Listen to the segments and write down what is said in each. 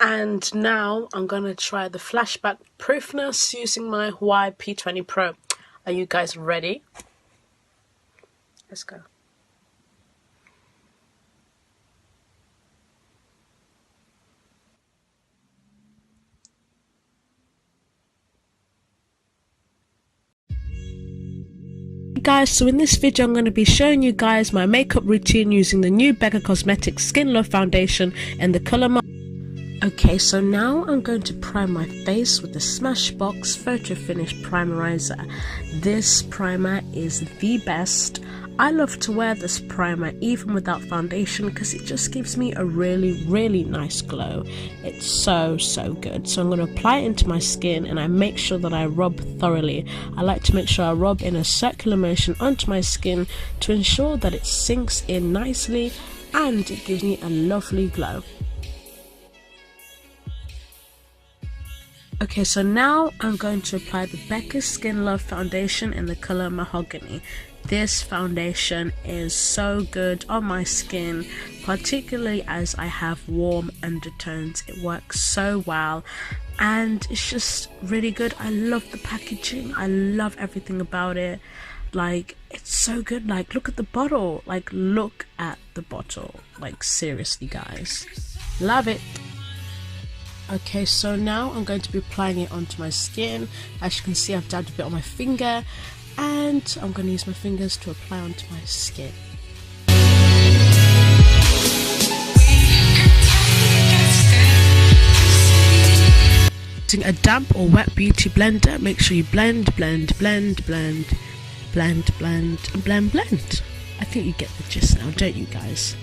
And now I'm going to try the flashback proofness using my Hawaii P20 Pro. Are you guys ready? Let's go. Guys, so in this video I'm going to be showing you guys my makeup routine using the new Becca Cosmetics Skin Love foundation in the colour. Okay, so now I'm going to prime my face with the Smashbox Photo Finish Primerizer. This primer is the best. I love to wear this primer even without foundation because it just gives me a really nice glow. It's so good. So I'm going to apply it into my skin and I make sure that I rub thoroughly. I like to make sure I rub in a circular motion onto my skin to ensure that it sinks in nicely and it gives me a lovely glow. Okay, so now I'm going to apply the Becca Skin Love foundation in the colour Mahogany. This foundation is so good on my skin, particularly as I have warm undertones. It works so well and it's just really good. I love the packaging. I love everything about it. Like, it's so good. Like, look at the bottle. Like, look at the bottle. Like, seriously, guys. Love it. Okay, so now I'm going to be applying it onto my skin. As you can see, I've dabbed a bit on my finger and I'm going to use my fingers to apply onto my skin. Using a damp or wet beauty blender, make sure you blend. I think you get the gist now, don't you guys?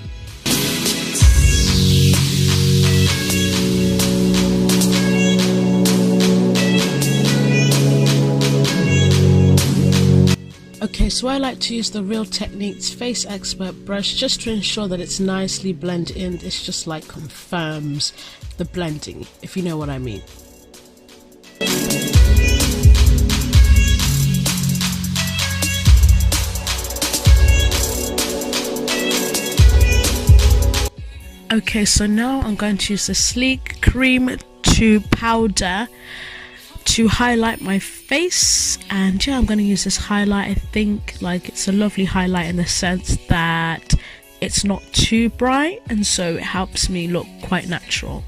Okay, so I like to use the Real Techniques Face Expert brush just to ensure that it's nicely blended in. It's just like confirms the blending, if you know what I mean. Okay, so now I'm going to use the Sleek Cream to Powder to highlight my face, and yeah, I'm going to use this highlight. I think like it's a lovely highlight in the sense that it's not too bright and so it helps me look quite natural.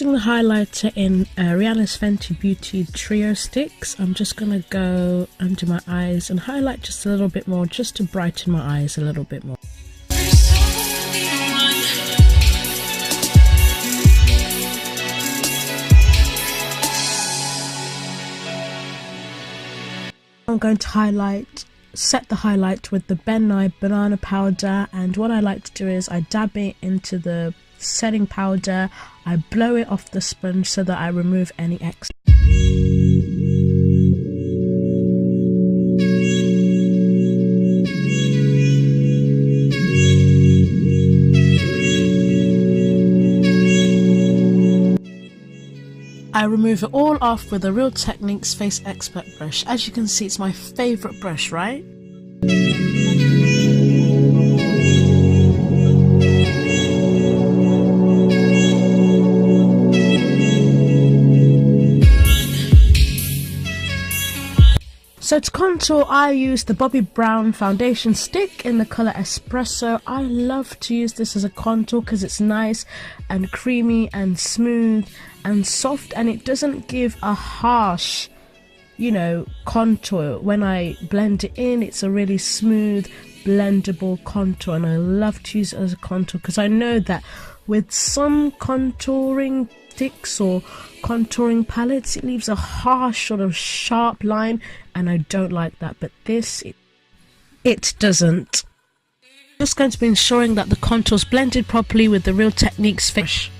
The highlighter in Rihanna's Fenty Beauty Trio Sticks. I'm just gonna go under my eyes and highlight just a little bit more, just to brighten my eyes a little bit more. I'm going to set the highlight with the Ben Nye banana powder, and what I like to do is I dab it into the setting powder, I blow it off the sponge so that I remove any excess. I remove it all off with the Real Techniques Face Expert brush. As you can see, it's my favourite brush, right? So to contour, I use the Bobbi Brown foundation stick in the colour Espresso. I love to use this as a contour because it's nice and creamy and smooth and soft, and it doesn't give a harsh you know, contour. When I blend it in, it's a really smooth blendable contour, and I love to use it as a contour because I know that with some contouring sticks or contouring palettes, it leaves a harsh sort of sharp line, and I don't like that, but this, it doesn't. Just going to be ensuring that the contour's blended properly with the Real Techniques finish.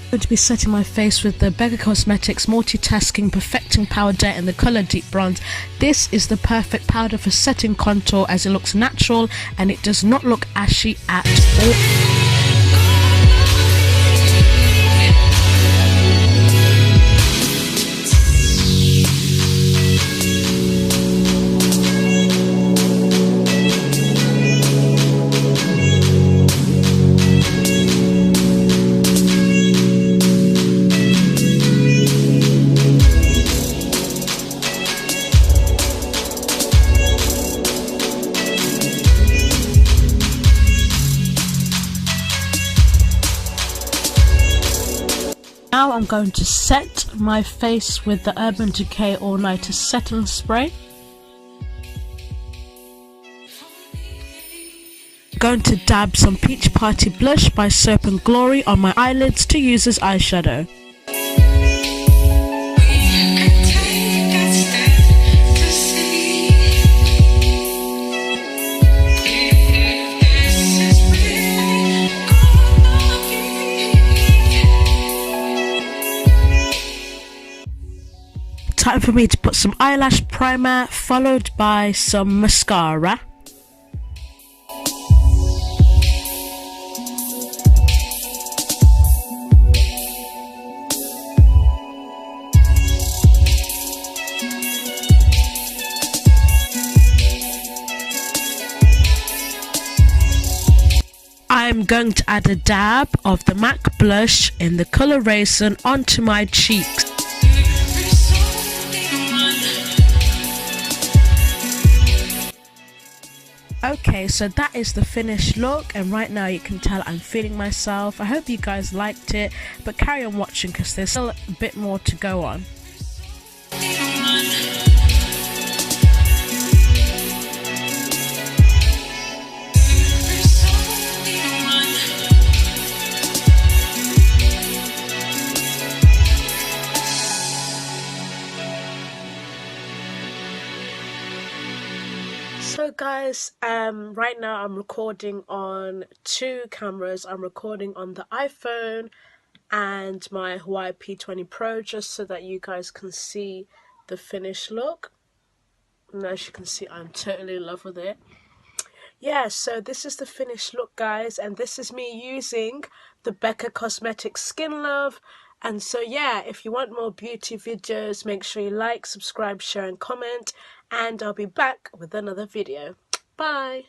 I'm going to be setting my face with the Becca Cosmetics Multitasking Perfecting Powder in the colour Deep Bronze. This is the perfect powder for setting contour as it looks natural and it does not look ashy at all. Now I'm going to set my face with the Urban Decay All Nighter Setting Spray. I'm going to dab some Peach Party Blush by Soap and Glory on my eyelids to use as eyeshadow. Time for me to put some eyelash primer followed by some mascara. I'm going to add a dab of the MAC blush in the colour Raisin onto my cheeks. Okay, so that is the finished look, and right now you can tell I'm feeling myself. I hope you guys liked it, but carry on watching because there's still a bit more to go on. So guys, right now I'm recording on two cameras. I'm recording on the iPhone and my Huawei P20 Pro just so that you guys can see the finished look. And as you can see, I'm totally in love with it. Yeah, so this is the finished look, guys, and this is me using the Becca Cosmetics Skin Love. And so yeah, if you want more beauty videos, make sure you like, subscribe, share and comment, and I'll be back with another video. Bye!